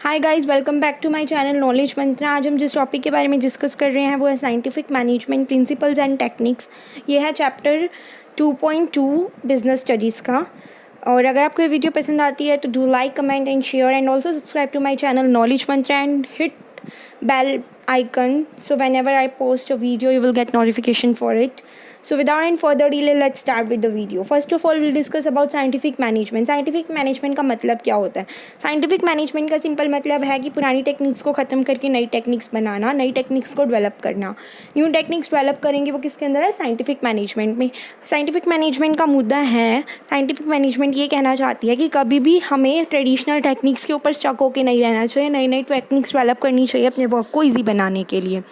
Hi guys, welcome back to my channel knowledge Mantra. आज हम जिस टॉपिक के बारे में डिस्कस कर रहे हैं वो है scientific management principles and techniques. ये है चैप्टर 2.2 बिजनेस स्टडीज़ का। और अगर आपको ये वीडियो पसंद आती है तो do like, comment and share and also subscribe to my channel knowledge Mantra and hit bell icon so whenever I post a video you will get notification for it. So without any further delay, let's start with the video. First of all, we'll discuss about scientific management. Scientific management का मतलब क्या होता है? Scientific management का simple मतलब है कि पुरानी टेक्निक्स को ख़त्म करके नई टेक्निक्स बनाना, नई टेक्निक्स को डेवलप करना। न्यू टेक्निक्स डेवलप करेंगे वो किसके अंदर है? साइंटिफिक मैनेजमेंट में। साइंटिफिक मैनेजमेंट का मुद्दा है, साइंटिफिक मैनेजमेंट ये कहना चाहती है कि कभी भी हमें ट्रेडिशनल टेक्निक्स के ऊपर स्टक होकर नहीं रहना चाहिए, नई नई टेक्निक्स डेवलप करनी चाहिए अपने वर्क को ईजी बनाने के लिए।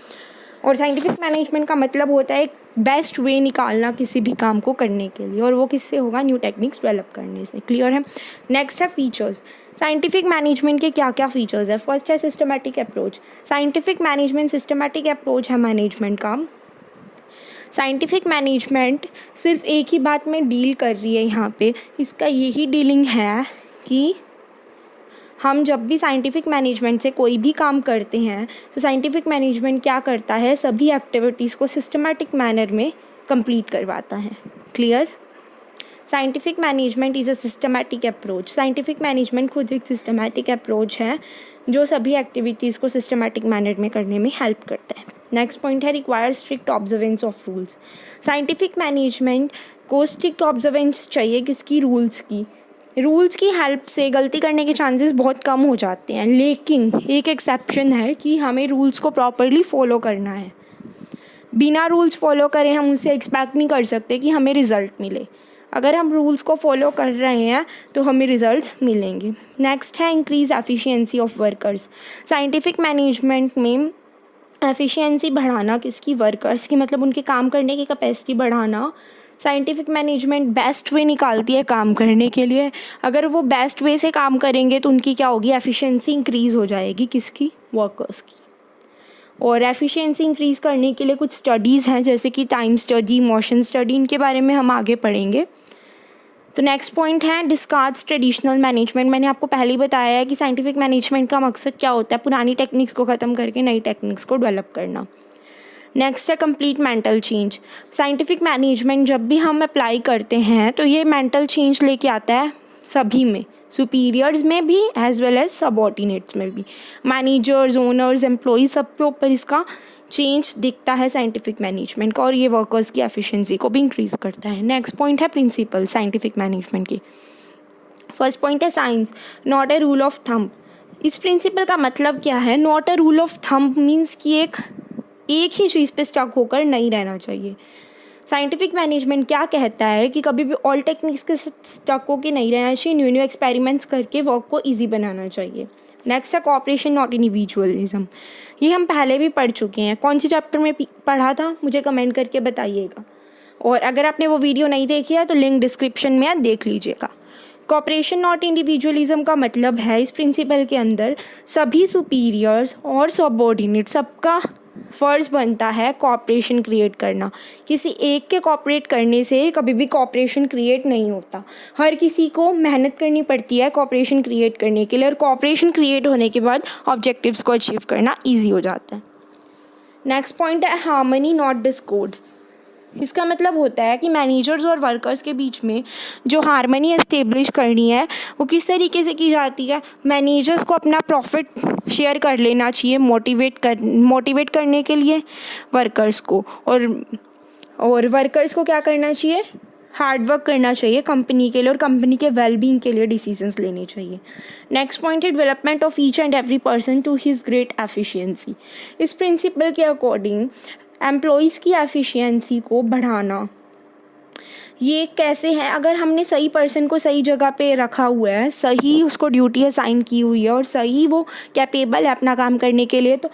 और साइंटिफिक मैनेजमेंट का मतलब होता है एक बेस्ट वे निकालना किसी भी काम को करने के लिए, और वो किससे होगा? न्यू टेक्निक्स डेवलप करने से। क्लियर है? नेक्स्ट है फीचर्स। साइंटिफिक मैनेजमेंट के क्या क्या फीचर्स है? फर्स्ट है systematic approach. Scientific management systematic approach है मैनेजमेंट का। साइंटिफिक मैनेजमेंट सिर्फ एक ही बात में डील कर रही है यहाँ पे, इसका यही डीलिंग है कि हम जब भी साइंटिफिक मैनेजमेंट से कोई भी काम करते हैं तो साइंटिफिक मैनेजमेंट क्या करता है? सभी एक्टिविटीज़ को सिस्टमैटिक मैनर में कंप्लीट करवाता है। Clear? Scientific management is a systematic approach. Scientific management खुद एक सिस्टमैटिक अप्रोच है जो सभी एक्टिविटीज़ को सिस्टमैटिक मैनर में करने में हेल्प करता है। नेक्स्ट पॉइंट है require strict observance of rules. Scientific management को स्ट्रिक्ट ऑब्जर्वेंस चाहिए किसकी? रूल्स की। रूल्स की हेल्प से गलती करने के चांसेस बहुत कम हो जाते हैं, लेकिन एक एक्सेप्शन है कि हमें रूल्स को प्रॉपरली फॉलो करना है। बिना रूल्स फॉलो करें हम उससे एक्सपेक्ट नहीं कर सकते कि हमें रिज़ल्ट मिले। अगर हम रूल्स को फॉलो कर रहे हैं तो हमें रिजल्ट्स मिलेंगे। नेक्स्ट है increase efficiency of workers. Scientific management में एफिशिएंसी बढ़ाना किसकी? वर्कर्स की, मतलब उनके काम करने की कैपेसिटी बढ़ाना। साइंटिफिक मैनेजमेंट बेस्ट वे निकालती है काम करने के लिए। अगर वो बेस्ट वे से काम करेंगे तो उनकी क्या होगी? एफिशिएंसी इंक्रीज़ हो जाएगी। किसकी? वर्कर्स की। और एफिशिएंसी इंक्रीज़ करने के लिए कुछ स्टडीज़ हैं जैसे कि टाइम स्टडी, मोशन स्टडी, इनके बारे में हम आगे पढ़ेंगे। तो नेक्स्ट पॉइंट है डिस्कार्ड्स ट्रेडिशनल मैनेजमेंट। मैंने आपको पहले ही बताया है कि साइंटिफिक मैनेजमेंट का मकसद क्या होता है? पुरानी टेक्निक्स को ख़त्म करके नई टेक्निक्स को डेवलप करना। नेक्स्ट है complete mental change. Scientific management जब भी हम अप्लाई करते हैं तो ये मेंटल चेंज लेके आता है सभी में, सुपीरियर्स में भी एज वेल एज सबऑर्डिनेट्स में भी, मैनेजर्स, ओनर्स, एम्प्लॉयज, सबके ऊपर इसका चेंज दिखता है साइंटिफिक मैनेजमेंट का, और ये वर्कर्स की एफिशिएंसी को भी इंक्रीज़ करता है। नेक्स्ट पॉइंट है प्रिंसिपल साइंटिफिक मैनेजमेंट की। फर्स्ट पॉइंट है science not a rule of thumb. इस प्रिंसिपल का मतलब क्या है? Not a rule of thumb means कि एक ही चीज़ पे स्टक होकर नहीं रहना चाहिए। साइंटिफिक मैनेजमेंट क्या कहता है कि कभी भी ऑल टेक्निक्स के स्टक होकर नहीं रहना चाहिए, न्यू न्यू एक्सपेरिमेंट्स करके वर्क को इजी बनाना चाहिए। नेक्स्ट है कॉपरेशन नॉट इंडिविजुअलिज्म। ये हम पहले भी पढ़ चुके हैं। कौन सी चैप्टर में पढ़ा था मुझे कमेंट करके बताइएगा, और अगर आपने वो वीडियो नहीं देखी है तो लिंक डिस्क्रिप्शन में है, देख लीजिएगा। कॉपरेशन नॉट इंडिविजुअलिज्म का मतलब है इस प्रिंसिपल के अंदर सभी सुपीरियर्स और सबऑर्डिनेट सबका फ़र्ज़ बनता है कॉपरेशन क्रिएट करना। किसी एक के कॉपरेट करने से कभी भी कॉपरेशन क्रिएट नहीं होता। हर किसी को मेहनत करनी पड़ती है कॉपरेशन क्रिएट करने के लिए, और कॉपरेशन क्रिएट होने के बाद ऑब्जेक्टिव्स को अचीव करना ईजी हो जाता है। नेक्स्ट पॉइंट है हार्मनी नॉट डिस्कॉर्ड। इसका मतलब होता है कि मैनेजर्स और वर्कर्स के बीच में जो हार्मनी एस्टेब्लिश करनी है वो किस तरीके से की जाती है? मैनेजर्स को अपना प्रॉफिट शेयर कर लेना चाहिए मोटिवेट करने के लिए वर्कर्स को, और वर्कर्स को क्या करना चाहिए? हार्ड वर्क करना चाहिए कंपनी के लिए, और कंपनी के वेलबींग के लिए डिसीजंस लेने चाहिए। नेक्स्ट पॉइंट है development of each and every person to his great efficiency. इस प्रिंसिपल के अकॉर्डिंग एम्प्लॉयज़ की एफिशिएंसी को बढ़ाना ये कैसे है? अगर हमने सही पर्सन को सही जगह पे रखा हुआ है, सही उसको ड्यूटी असाइन की हुई है और सही वो कैपेबल है अपना काम करने के लिए, तो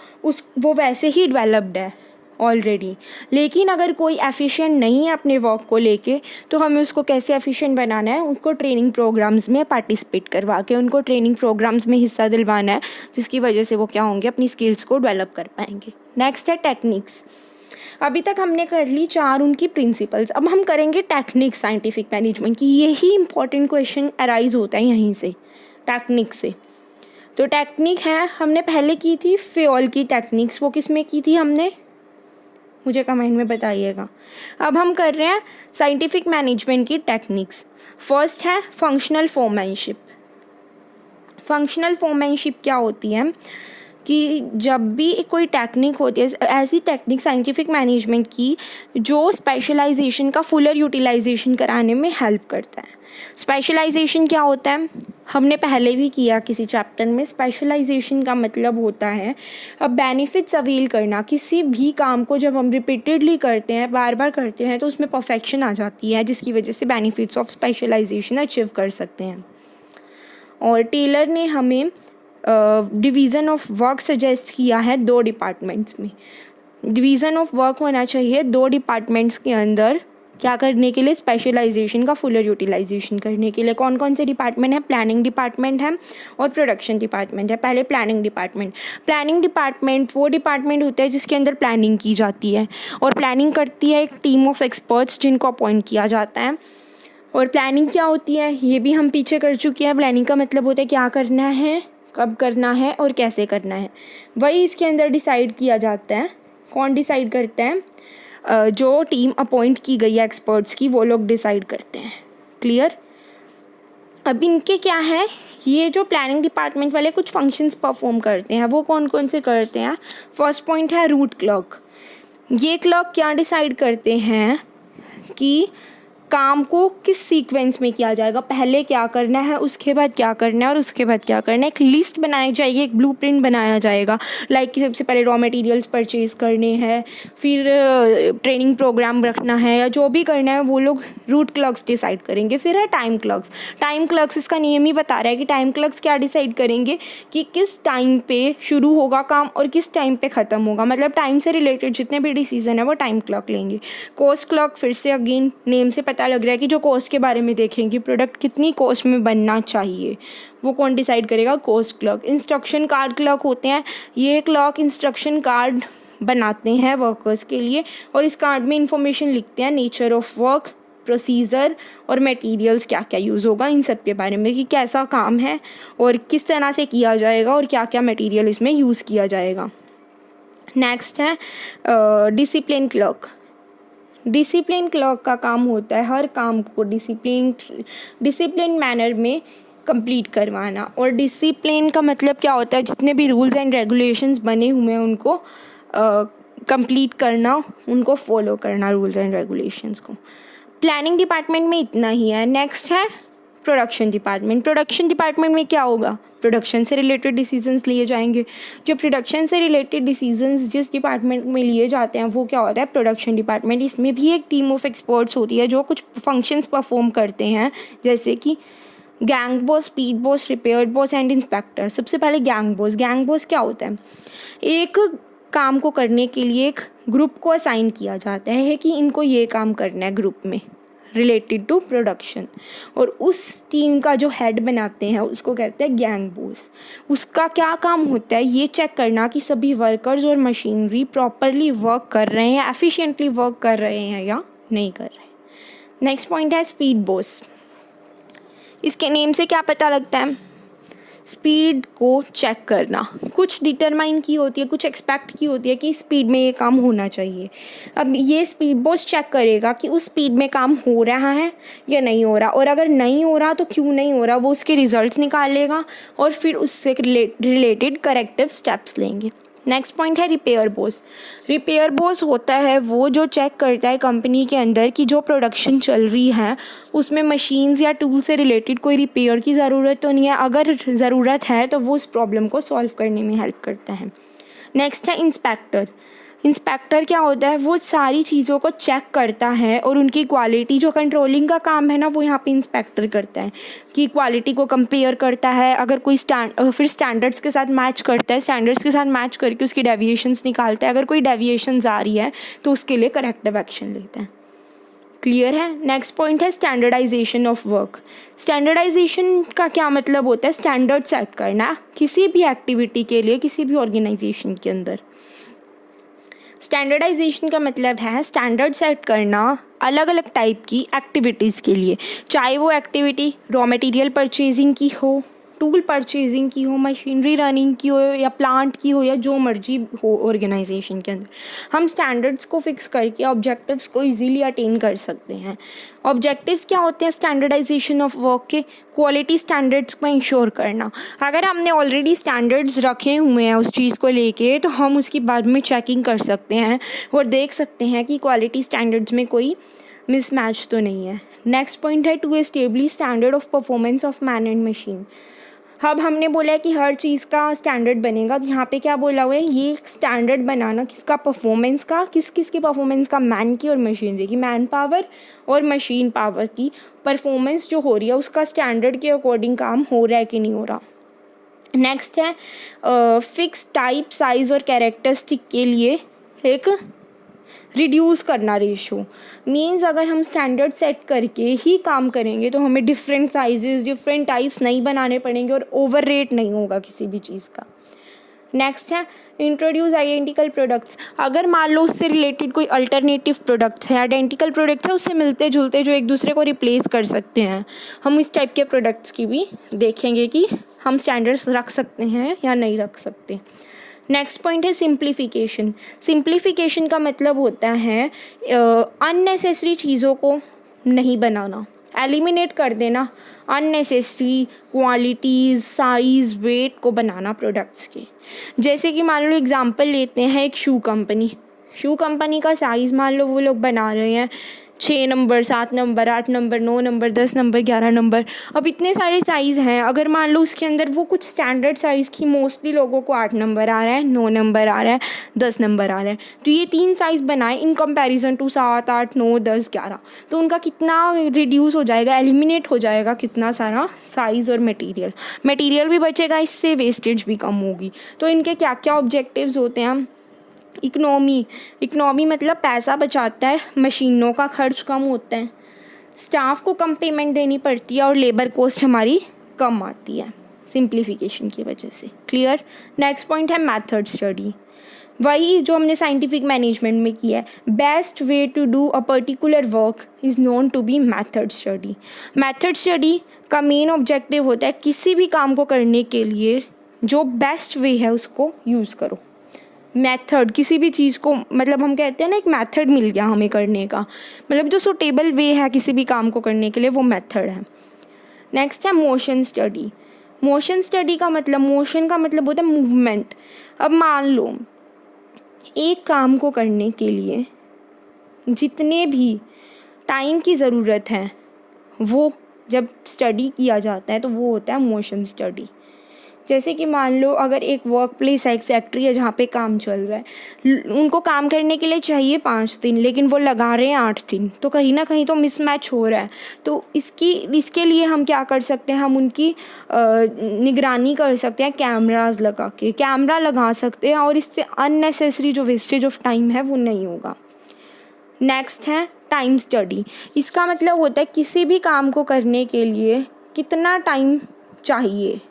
वो वैसे ही डेवलप्ड है ऑलरेडी। लेकिन अगर कोई एफिशिएंट नहीं है अपने वर्क को लेके, तो हमें उसको कैसे एफिशिएंट बनाना है? उनको ट्रेनिंग प्रोग्राम्स में पार्टिसिपेट करवा के उनको ट्रेनिंग प्रोग्राम्स में हिस्सा दिलवाना है, जिसकी वजह से वो क्या होंगे? अपनी स्किल्स को डेवलप कर पाएंगे। नेक्स्ट है टेक्निक्स। अभी तक हमने कर ली 4 उनकी प्रिंसिपल्स, अब हम करेंगे टेक्निक्स साइंटिफिक मैनेजमेंट की। यही इंपॉर्टेंट क्वेश्चन अराइज होता है यहीं से, टेक्निक से। तो टेक्निक है, हमने पहले की थी फ्योल की टेक्निक्स, वो किस में की थी हमने, मुझे कमेंट में बताइएगा। अब हम कर रहे हैं साइंटिफिक मैनेजमेंट की टेक्निक्स। फर्स्ट है फंक्शनल फोरमैनशिप। फंक्शनल फोरमैनशिप क्या होती है कि जब भी कोई टेक्निक होती है, ऐसी टेक्निक साइंटिफिक मैनेजमेंट की जो स्पेशलाइजेशन का फुलर यूटिलाइजेशन कराने में हेल्प करता है। स्पेशलाइजेशन क्या होता है, हमने पहले भी किया किसी चैप्टर में। स्पेशलाइजेशन का मतलब होता है अब बेनिफिट्स अवेल करना। किसी भी काम को जब हम रिपीटेडली करते हैं, बार बार करते हैं, तो उसमें परफेक्शन आ जाती है, जिसकी वजह से बेनिफिट्स ऑफ स्पेशलाइजेशन अचीव कर सकते हैं। और टेलर ने हमें डिवीज़न ऑफ वर्क सजेस्ट किया है 2 डिपार्टमेंट्स में। डिवीज़न ऑफ वर्क होना चाहिए 2 डिपार्टमेंट्स के अंदर, क्या करने के लिए, स्पेशलाइजेशन का फुलर यूटिलाइजेशन करने के लिए। कौन कौन से डिपार्टमेंट है, प्लानिंग डिपार्टमेंट है और प्रोडक्शन डिपार्टमेंट है। पहले प्लानिंग डिपार्टमेंट। प्लानिंग डिपार्टमेंट वो डिपार्टमेंट होता है जिसके अंदर प्लानिंग की जाती है, और प्लानिंग करती है एक टीम ऑफ एक्सपर्ट्स जिनको अपॉइंट किया जाता है। और प्लानिंग क्या होती है ये भी हम पीछे कर चुके हैं। प्लानिंग का मतलब होता है क्या करना है, कब करना है और कैसे करना है, वही इसके अंदर डिसाइड किया जाता है। कौन डिसाइड करता है, जो टीम अपॉइंट की गई है एक्सपर्ट्स की, वो लोग डिसाइड करते हैं। क्लियर। अब इनके क्या है, ये जो प्लानिंग डिपार्टमेंट वाले कुछ फंक्शंस परफॉर्म करते हैं, वो कौन कौन से करते हैं। फर्स्ट पॉइंट है रूट क्लर्क। ये क्लर्क क्या डिसाइड करते हैं कि काम को किस सीक्वेंस में किया जाएगा, पहले क्या करना है, उसके बाद क्या करना है और उसके बाद क्या करना है। एक लिस्ट बनाई जाएगी, एक ब्लूप्रिंट बनाया जाएगा, लाइक कि सबसे पहले रॉ मटेरियल्स परचेज करने हैं, फिर ट्रेनिंग प्रोग्राम रखना है, या जो भी करना है वो लोग रूट क्लर्क्स डिसाइड करेंगे। फिर है टाइम क्लर्क्स। टाइम क्लर्क्स इसका नियम ही बता रहा है कि टाइम क्लर्क्स क्या डिसाइड करेंगे कि किस टाइम पे शुरू होगा काम और किस टाइम पे ख़त्म होगा, मतलब टाइम से रिलेटेड जितने भी डिसीजन है वो टाइम क्लर्क लेंगे। कॉस्ट क्लर्क, फिर से अगेन नेम से पता लग रहा है कि जो कॉस्ट के बारे में देखेंगे, प्रोडक्ट कितनी कॉस्ट में बनना चाहिए, वो कौन डिसाइड करेगा, cost clerk. Instruction card clerk होते हैं, ये क्लर्क इंस्ट्रक्शन कार्ड बनाते हैं वर्कर्स के लिए, और इस कार्ड में इंफॉर्मेशन लिखते हैं, नेचर ऑफ वर्क, प्रोसीजर और मटेरियल्स क्या क्या यूज़ होगा, इन सब के बारे में कि कैसा काम है और किस तरह से किया जाएगा और क्या क्या मटेरियल इसमें यूज़ किया जाएगा। नेक्स्ट है डिसिप्लिन क्लर्क। डिसिप्लिन क्लर्क का काम होता है हर काम को डिसिप्लिन मैनर में कंप्लीट करवाना। और डिसिप्लिन का मतलब क्या होता है, जितने भी रूल्स एंड रेगुलेशंस बने हुए हैं उनको कंप्लीट करना, उनको फॉलो करना, रूल्स एंड रेगुलेशंस को। प्लानिंग डिपार्टमेंट में इतना ही है। नेक्स्ट है प्रोडक्शन डिपार्टमेंट। प्रोडक्शन डिपार्टमेंट में क्या होगा, प्रोडक्शन से रिलेटेड डिसीजंस लिए जाएंगे। जो प्रोडक्शन से रिलेटेड डिसीजंस जिस डिपार्टमेंट में लिए जाते हैं वो क्या होता है, प्रोडक्शन डिपार्टमेंट। इसमें भी एक टीम ऑफ एक्सपर्ट्स होती है जो कुछ फंक्शंस परफॉर्म करते हैं, जैसे कि gang boss, speed boss, repair boss and inspector. सबसे पहले गैंग बॉस। गैंग बॉस क्या होता है, एक काम को करने के लिए एक ग्रुप को असाइन किया जाता है कि इनको ये काम करना है ग्रुप में रिलेटेड टू प्रोडक्शन, और उस टीम का जो हेड बनाते हैं उसको कहते हैं गैंग बॉस। उसका क्या काम होता है, ये चेक करना कि सभी वर्कर्स और मशीनरी प्रॉपरली वर्क कर रहे हैं, एफिशिएंटली वर्क कर रहे हैं या नहीं कर रहे। नेक्स्ट पॉइंट है स्पीड बॉस। इसके नेम से क्या पता लगता है, स्पीड को चेक करना। कुछ डिटरमाइन की होती है, कुछ एक्सपेक्ट की होती है कि स्पीड में ये काम होना चाहिए। अब ये स्पीड बॉस चेक करेगा कि उस स्पीड में काम हो रहा है या नहीं हो रहा, और अगर नहीं हो रहा तो क्यों नहीं हो रहा, वो उसके रिजल्ट्स निकालेगा और फिर उससे रिलेटेड करेक्टिव स्टेप्स लेंगे। नेक्स्ट पॉइंट है रिपेयर बॉस। रिपेयर बॉस होता है वो जो चेक करता है कंपनी के अंदर कि जो प्रोडक्शन चल रही है उसमें मशीन्स या टूल से रिलेटेड कोई रिपेयर की ज़रूरत तो नहीं है, अगर ज़रूरत है तो वो उस प्रॉब्लम को सॉल्व करने में हेल्प करता है। नेक्स्ट है इंस्पेक्टर। इंस्पेक्टर क्या होता है, वो सारी चीज़ों को चेक करता है और उनकी क्वालिटी, जो कंट्रोलिंग का काम है ना, वो यहाँ पे इंस्पेक्टर करता है कि क्वालिटी को कंपेयर करता है, अगर कोई फिर स्टैंडर्ड्स के साथ मैच करता है, स्टैंडर्ड्स के साथ मैच करके उसकी डेविएशंस निकालता है, अगर कोई डेविएशंस आ रही है तो उसके लिए करेक्टिव एक्शन लेता है। क्लियर है। नेक्स्ट पॉइंट है स्टैंडर्डाइजेशन ऑफ वर्क। स्टैंडर्डाइजेशन का क्या मतलब होता है, स्टैंडर्ड सेट करना किसी भी एक्टिविटी के लिए, किसी भी ऑर्गेनाइजेशन के अंदर। स्टैंडर्डाइजेशन का मतलब है स्टैंडर्ड सेट करना अलग अलग टाइप की एक्टिविटीज़ के लिए, चाहे वो एक्टिविटी रॉ मटेरियल परचेजिंग की हो, टूल परचेजिंग की हो, मशीनरी रनिंग की हो या प्लांट की हो या जो मर्जी हो ऑर्गेनाइजेशन के अंदर, हम स्टैंडर्ड्स को फिक्स करके ऑब्जेक्टिव्स को इजीली अटेन कर सकते हैं। ऑब्जेक्टिव्स क्या होते हैं? स्टैंडर्डाइजेशन ऑफ वर्क के क्वालिटी स्टैंडर्ड्स को इंश्योर करना। अगर हमने ऑलरेडी स्टैंडर्ड्स रखे हुए हैं उस चीज़ को लेके, तो हम उसकी बाद में चेकिंग कर सकते हैं और देख सकते हैं कि क्वालिटी स्टैंडर्ड्स में कोई मिसमैच तो नहीं है। नेक्स्ट पॉइंट है to establish standard of performance of man and machine. अब हमने बोला है कि हर चीज़ का स्टैंडर्ड बनेगा, तो यहाँ पे क्या बोला हुआ है? ये एक स्टैंडर्ड बनाना किसका? परफॉर्मेंस का। किस किस की परफॉर्मेंस का? मैन की और मशीनरी की। मैन पावर और मशीन पावर की परफॉर्मेंस जो हो रही है उसका स्टैंडर्ड के अकॉर्डिंग काम हो रहा है कि नहीं हो रहा। नेक्स्ट है फिक्स टाइप, साइज़ और कैरेक्टरिस्टिक के लिए एक रिड्यूस करना रेशो। मीन्स अगर हम स्टैंडर्ड सेट करके ही काम करेंगे तो हमें डिफरेंट साइजेस, डिफरेंट टाइप्स नहीं बनाने पड़ेंगे और ओवर रेट नहीं होगा किसी भी चीज़ का। नेक्स्ट है इंट्रोड्यूस आइडेंटिकल प्रोडक्ट्स। अगर मान लो उससे रिलेटेड कोई अल्टरनेटिव प्रोडक्ट्स है, आइडेंटिकल प्रोडक्ट्स है उससे मिलते जुलते जो एक दूसरे को रिप्लेस कर सकते हैं, हम इस टाइप के प्रोडक्ट्स की भी देखेंगे कि हम स्टैंडर्ड्स रख सकते हैं या नहीं रख सकते। नेक्स्ट पॉइंट है सिंप्लीफिकेशन। सिंप्लीफिकेशन का मतलब होता है अननेसेसरी चीज़ों को नहीं बनाना, एलिमिनेट कर देना अननेसेसरी क्वालिटीज़, साइज़, वेट को बनाना प्रोडक्ट्स के। जैसे कि मान लो एग्जांपल लेते हैं एक शू कंपनी का साइज़ मान लो वो लोग बना रहे हैं 6 number, 7 number, 8 number, 9 number, 10 number, 11 number. अब इतने सारे साइज़ हैं, अगर मान लो उसके अंदर वो कुछ स्टैंडर्ड साइज़ की मोस्टली लोगों को 8 नंबर आ रहा है, 9 नंबर आ रहा है, 10 नंबर आ रहा है, तो ये 3 साइज़ बनाए इन कंपैरिजन टू 7, 8, 9, 10, 11, तो उनका कितना रिड्यूस हो जाएगा, एलिमिनेट हो जाएगा कितना सारा साइज़ और मटेरियल भी बचेगा, इससे वेस्टेज भी कम होगी। तो इनके क्या क्या ऑब्जेक्टिव्स होते हैं? इकोनॉमी मतलब पैसा बचाता है, मशीनों का खर्च कम होता है, स्टाफ को कम पेमेंट देनी पड़ती है और लेबर कॉस्ट हमारी कम आती है सिंप्लीफिकेशन की वजह से। क्लियर। नेक्स्ट पॉइंट है मेथड स्टडी। वही जो हमने साइंटिफिक मैनेजमेंट में किया है, best way to do a particular work is known to be method study. Method study का मेन ऑब्जेक्टिव होता है किसी भी काम को करने के लिए जो बेस्ट वे है उसको यूज़ करो। मेथड किसी भी चीज़ को, मतलब हम कहते हैं ना एक मेथड मिल गया हमें करने का, मतलब जो सूटेबल वे है किसी भी काम को करने के लिए वो मेथड है। नेक्स्ट है मोशन स्टडी। मोशन का मतलब होता है मूवमेंट। अब मान लो एक काम को करने के लिए जितने भी टाइम की ज़रूरत है वो जब स्टडी किया जाता है तो वो होता है मोशन स्टडी। जैसे कि मान लो अगर एक वर्क प्लेस है, एक फैक्ट्री है जहाँ पे काम चल रहा है, उनको काम करने के लिए चाहिए 5 दिन लेकिन वो लगा रहे हैं 8 दिन, तो कहीं ना कहीं तो मिसमैच हो रहा है। तो इसके लिए हम क्या कर सकते हैं? हम उनकी निगरानी कर सकते हैं, कैमरा लगा सकते हैं और इससे अननेसेसरी जो वेस्टेज ऑफ टाइम है वो नहीं होगा। नेक्स्ट है टाइम स्टडी। इसका मतलब होता है किसी भी काम को करने के लिए कितना टाइम चाहिए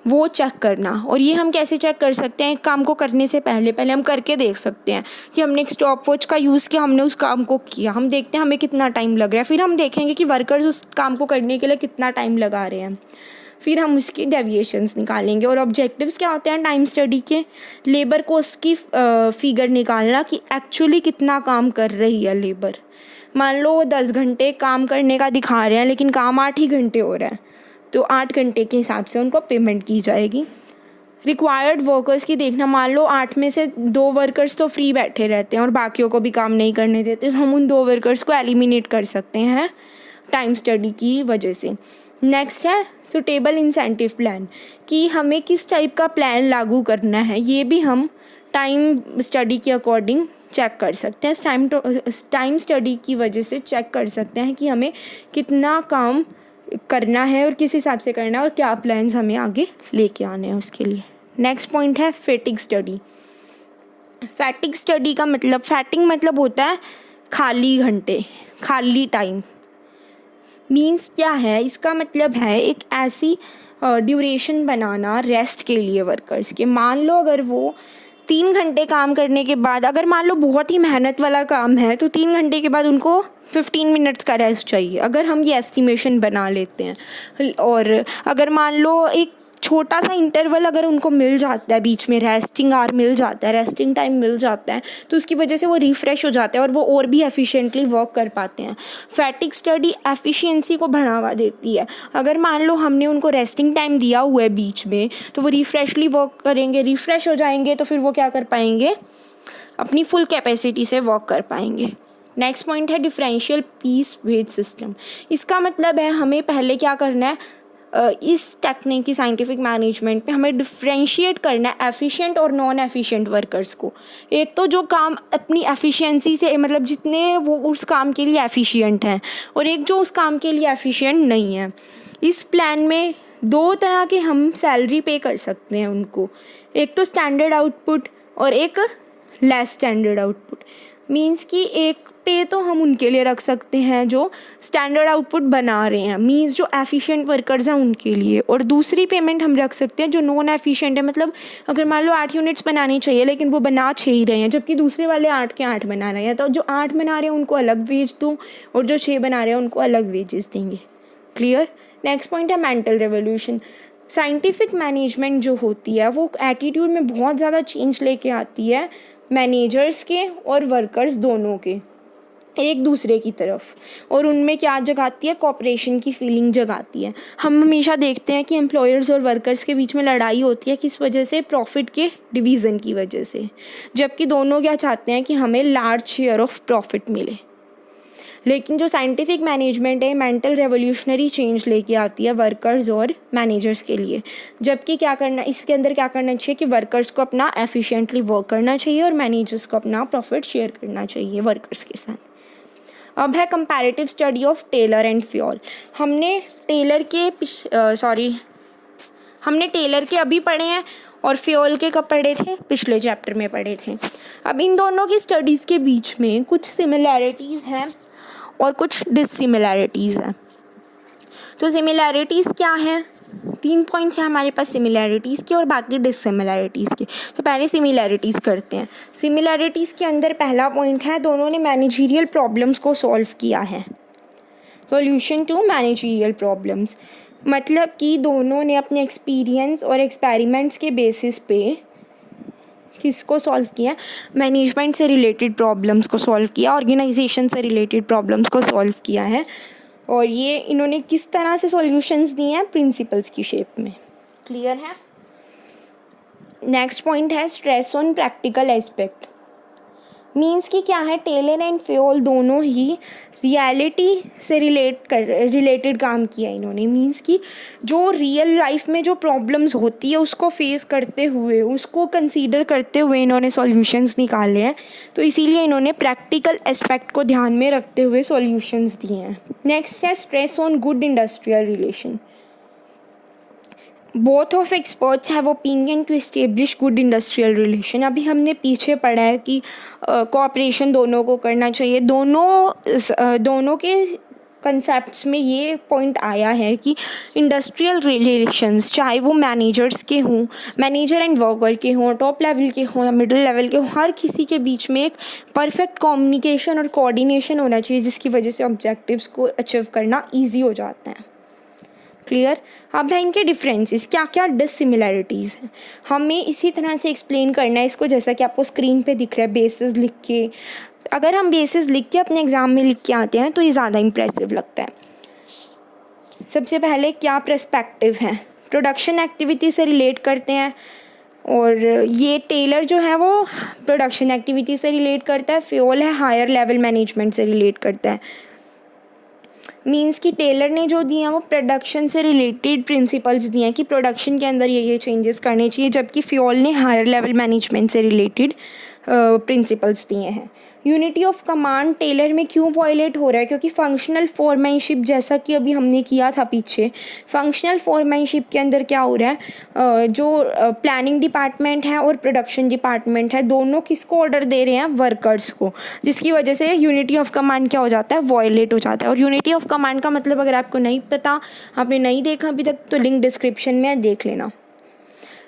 वो चेक करना। और ये हम कैसे चेक कर सकते हैं? एक काम को करने से पहले हम करके देख सकते हैं कि हमने एक स्टॉप वॉच का यूज़ किया, हमने उस काम को किया, हम देखते हैं हमें कितना टाइम लग रहा है, फिर हम देखेंगे कि वर्कर्स उस काम को करने के लिए कितना टाइम लगा रहे हैं, फिर हम उसकी डेविएशंस निकालेंगे। और ऑब्जेक्टिव्स क्या होते हैं टाइम स्टडी के? लेबर कॉस्ट की फिगर निकालना कि एक्चुअली कितना काम कर रही है लेबर। मान लो वो 10 घंटे काम करने का दिखा रहे हैं लेकिन काम 8 ही घंटे हो रहा है, तो 8 घंटे के हिसाब से उनको पेमेंट की जाएगी। रिक्वायर्ड वर्कर्स की देखना, मान लो 8 में से 2 वर्कर्स तो फ्री बैठे रहते हैं और बाकियों को भी काम नहीं करने देते, तो हम उन 2 वर्कर्स को एलिमिनेट कर सकते हैं टाइम स्टडी की वजह से। नेक्स्ट है सुटेबल इंसेंटिव प्लान, कि हमें किस टाइप का प्लान लागू करना है, ये भी हम टाइम स्टडी के अकॉर्डिंग चेक कर सकते हैं। टाइम स्टडी की वजह से चेक कर सकते हैं कि हमें कितना काम करना है और किस हिसाब से करना है और क्या प्लान्स हमें आगे लेके आने हैं उसके लिए। नेक्स्ट पॉइंट है फैटिग स्टडी। फैटिग मतलब होता है खाली घंटे, खाली टाइम। मीन्स क्या है? इसका मतलब है एक ऐसी ड्यूरेशन बनाना रेस्ट के लिए वर्कर्स के। मान लो अगर वो 3 घंटे काम करने के बाद, अगर मान लो बहुत ही मेहनत वाला काम है तो 3 घंटे के बाद उनको 15 मिनट्स का रेस्ट चाहिए, अगर हम ये एस्टिमेशन बना लेते हैं। और अगर मान लो एक छोटा सा इंटरवल अगर उनको मिल जाता है, बीच में रेस्टिंग आवर मिल जाता है, रेस्टिंग टाइम मिल जाता है, तो उसकी वजह से वो रिफ़्रेश हो जाते हैं और वो और भी एफिशिएंटली वर्क कर पाते हैं। फैटिग स्टडी एफिशिएंसी को बढ़ावा देती है। अगर मान लो हमने उनको रेस्टिंग टाइम दिया हुआ है बीच में, तो वो रिफ़्रेशली वर्क करेंगे, रिफ़्रेश हो जाएंगे, तो फिर वो क्या कर पाएंगे, अपनी फुल कैपेसिटी से वर्क कर पाएंगे। नेक्स्ट पॉइंट है डिफरेंशियल पीस वेट सिस्टम। इसका मतलब है हमें पहले क्या करना है, इस टेक्निक की साइंटिफिक मैनेजमेंट में हमें डिफ्रेंशिएट करना है एफिशिएंट और नॉन एफिशिएंट वर्कर्स को। एक तो जो काम अपनी एफिशिएंसी से, मतलब जितने वो उस काम के लिए एफिशिएंट हैं, और एक जो उस काम के लिए एफिशिएंट नहीं है। इस प्लान में 2 तरह के हम सैलरी पे कर सकते हैं उनको, एक तो स्टैंडर्ड आउटपुट और एक लेस स्टैंडर्ड आउटपुट। मीन्स कि एक पे तो हम उनके लिए रख सकते हैं जो स्टैंडर्ड आउटपुट बना रहे हैं, मीन्स जो एफिशिएंट वर्कर्स हैं उनके लिए, और दूसरी पेमेंट हम रख सकते हैं जो नॉन एफिशिएंट है। मतलब अगर मान लो 8 यूनिट्स बनानी चाहिए लेकिन वो बना 6 ही रहे हैं, जबकि दूसरे वाले 8 के 8 बना रहे हैं, तो जो 8 बना रहे हैं उनको अलग वेज दो और जो 6 बना रहे हैं उनको अलग वेजेस देंगे। क्लियर। नेक्स्ट पॉइंट है मेंटल रेवोल्यूशन। साइंटिफिक मैनेजमेंट जो होती है वो एटीट्यूड में बहुत ज़्यादा चेंज लेके आती है, मैनेजर्स के और वर्कर्स दोनों के एक दूसरे की तरफ, और उनमें क्या जगाती है, कोऑपरेशन की फीलिंग जगाती है। हम हमेशा देखते हैं कि एम्प्लॉयर्स और वर्कर्स के बीच में लड़ाई होती है, किस वजह से, प्रॉफिट के डिवीज़न की वजह से, जबकि दोनों क्या चाहते हैं कि हमें लार्ज शेयर ऑफ प्रॉफिट मिले। लेकिन जो साइंटिफिक मैनेजमेंट है मेंटल रेवोल्यूशनरी चेंज लेके आती है वर्कर्स और मैनेजर्स के लिए। जबकि क्या करना, इसके अंदर क्या करना चाहिए कि वर्कर्स को अपना एफिशिएंटली वर्क करना चाहिए और मैनेजर्स को अपना प्रॉफिट शेयर करना चाहिए वर्कर्स के साथ। अब है comparative study of Taylor and Fayol. हमने टेलर के अभी पढ़े हैं और फ्योल के कब पढ़े थे, पिछले चैप्टर में पढ़े थे। अब इन दोनों की स्टडीज़ के बीच में कुछ सिमिलैरिटीज़ हैं और कुछ डिससिमिलैरिटीज़ हैं। तो सिमिलैरिटीज़ क्या हैं, 3 पॉइंट्स हैं हमारे पास सिमिलैरिटीज़ के और बाकी डिससिमिलैरिटीज़ के। तो पहले सिमिलैरिटीज़ करते हैं। सिमिलैरिटीज़ के अंदर पहला पॉइंट है, दोनों ने मैनेजरियल प्रॉब्लम्स को सॉल्व किया है। सॉल्यूशन टू मैनेजरियल प्रॉब्लम्स, मतलब कि दोनों ने अपने एक्सपीरियंस और एक्सपेरिमेंट्स के बेसिस पे किसको सॉल्व किया, मैनेजमेंट से रिलेटेड प्रॉब्लम्स को सॉल्व किया, ऑर्गेनाइजेशन से रिलेटेड प्रॉब्लम्स को सॉल्व किया है। और ये इन्होंने किस तरह से सॉल्यूशंस दिए हैं, प्रिंसिपल्स की शेप में। क्लियर है। नेक्स्ट पॉइंट है stress on practical aspect. Means कि क्या है, टेलर एंड फ्योल दोनों ही रियलिटी से रिलेटेड काम किया इन्होंने। मीन्स कि जो रियल लाइफ में जो प्रॉब्लम्स होती है उसको फेस करते हुए, उसको कंसीडर करते हुए इन्होंने सॉल्यूशंस निकाले हैं। तो इसीलिए इन्होंने प्रैक्टिकल एस्पेक्ट को ध्यान में रखते हुए सॉल्यूशंस दिए हैं। नेक्स्ट है stress on good industrial relation. Both of experts have opinion to establish good industrial relation. अभी हमने पीछे पढ़ा है कि कोऑपरेशन दोनों को करना चाहिए। दोनों के कंसेप्ट्स में ये पॉइंट आया है कि इंडस्ट्रियल रिलेशंस, चाहे वो मैनेजर्स के हों, मैनेजर एंड वर्कर के हों, टॉप लेवल के हों या मिडिल लेवल के हों, हर किसी के बीच में एक परफेक्ट कम्युनिकेशन और कोऑर्डिनेशन होना चाहिए, जिसकी वजह से ऑब्जेक्टिव्स को अचीव करना ईजी हो जाता है। क्लियर। अब है इनके डिफरेंसेस, क्या क्या डिससिमिलैरिटीज़ हैं, हमें इसी तरह से एक्सप्लेन करना है इसको, जैसा कि आपको स्क्रीन पे दिख रहा है बेसिस लिख के। अगर हम बेसिस लिख के अपने एग्ज़ाम में लिख के आते हैं तो ये ज़्यादा इंप्रेसिव लगता है। सबसे पहले क्या पर्सपेक्टिव है, प्रोडक्शन एक्टिविटी से रिलेट करते हैं, और ये टेलर जो है वो प्रोडक्शन एक्टिविटी से रिलेट करता है, फ्योल है हायर लेवल मैनेजमेंट से रिलेट करता है। मीन्स कि टेलर ने जो दिया वो प्रोडक्शन से रिलेटेड प्रिंसिपल्स दिए हैं कि प्रोडक्शन के अंदर ये चेंजेस करने चाहिए, जबकि फ्योल ने हायर लेवल मैनेजमेंट से रिलेटेड प्रिंसिपल्स दिए हैं। यूनिटी ऑफ कमांड टेलर में क्यों वायलेट हो रहा है, क्योंकि फंक्शनल फोरमैनशिप, जैसा कि अभी हमने किया था पीछे, फंक्शनल फोरमैनशिप के अंदर क्या हो रहा है, जो प्लानिंग डिपार्टमेंट है और प्रोडक्शन डिपार्टमेंट है, दोनों किसको ऑर्डर दे रहे हैं, वर्कर्स को, जिसकी वजह से यूनिटी ऑफ कमांड क्या हो जाता है, वायलेट हो जाता है। और यूनिटी ऑफ कमांड का मतलब अगर आपको नहीं पता, आपने नहीं देखा अभी तक, तो लिंक डिस्क्रिप्शन में देख लेना।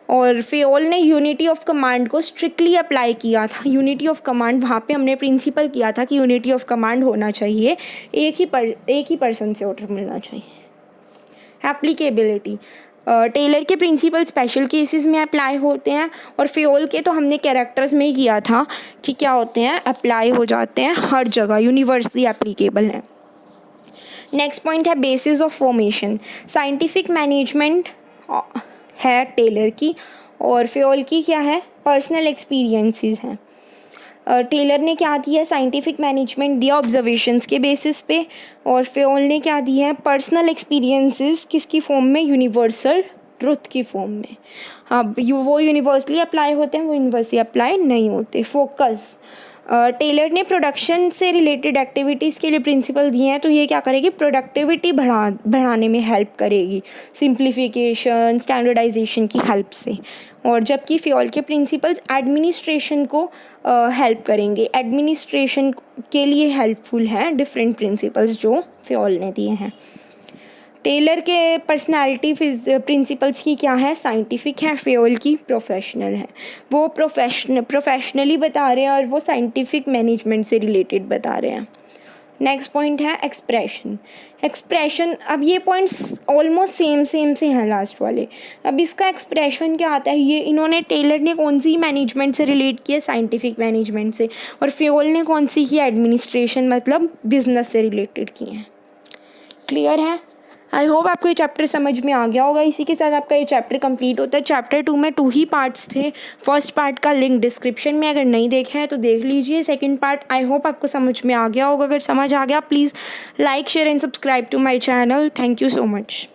और फेओल ने यूनिटी ऑफ कमांड को स्ट्रिक्टली अप्लाई किया था। यूनिटी ऑफ कमांड वहाँ पे हमने प्रिंसिपल किया था कि यूनिटी ऑफ कमांड होना चाहिए, एक ही पर्सन से ऑर्डर मिलना चाहिए। एप्लीकेबिलिटी, टेलर के प्रिंसिपल स्पेशल केसेस में अप्लाई होते हैं और फेओल के तो हमने कैरेक्टर्स में ही किया था कि क्या होते हैं, अप्लाई हो जाते हैं हर जगह, यूनिवर्सली एप्लीकेबल है। नेक्स्ट पॉइंट है basis of formation. Scientific management है टेलर की और फेओल की क्या है, पर्सनल एक्सपीरियंसेस हैं। टेलर ने क्या दिया है, साइंटिफिक मैनेजमेंट दिया ऑब्जर्वेशंस के बेसिस पे, और फेओल ने क्या दिया है, पर्सनल एक्सपीरियंसेस किसकी फॉर्म में, यूनिवर्सल ट्रुथ की फॉर्म में। अब वो यूनिवर्सली अप्लाई होते हैं, वो यूनिवर्सली अप्लाई नहीं होते। फोकस, टेलर ने प्रोडक्शन से रिलेटेड एक्टिविटीज़ के लिए प्रिंसिपल दिए हैं, तो ये क्या करेगी, प्रोडक्टिविटी बढ़ाने में हेल्प करेगी सिंप्लीफिकेशन स्टैंडर्डाइजेशन की हेल्प से। और जबकि फेओल के प्रिंसिपल्स एडमिनिस्ट्रेशन को हेल्प करेंगे, एडमिनिस्ट्रेशन के लिए हेल्पफुल हैं डिफरेंट प्रिंसिपल्स जो फेओल ने दिए हैं। टेलर के पर्सनालिटी प्रिंसिपल्स की क्या है, साइंटिफिक है, फेओल की प्रोफेशनल है। वो प्रोफेशनली बता रहे हैं और वो साइंटिफिक मैनेजमेंट से रिलेटेड बता रहे हैं। नेक्स्ट पॉइंट है एक्सप्रेशन। अब ये पॉइंट्स ऑलमोस्ट सेम से हैं लास्ट वाले। अब इसका एक्सप्रेशन क्या आता है, ये इन्होंने टेलर ने कौन सी मैनेजमेंट से रिलेट किया, साइंटिफिक मैनेजमेंट से, और फेओल ने कौन सी की, एडमिनिस्ट्रेशन मतलब बिजनेस से रिलेटेड की हैं। क्लियर है? आई होप आपको ये चैप्टर समझ में आ गया होगा। इसी के साथ आपका ये चैप्टर कंप्लीट होता है। चैप्टर 2 में 2 ही पार्ट्स थे। फर्स्ट पार्ट का लिंक डिस्क्रिप्शन में, अगर नहीं देखा है तो देख लीजिए। सेकंड पार्ट आई होप आपको समझ में आ गया होगा। अगर समझ आ गया please like share and subscribe to my channel. Thank you so much.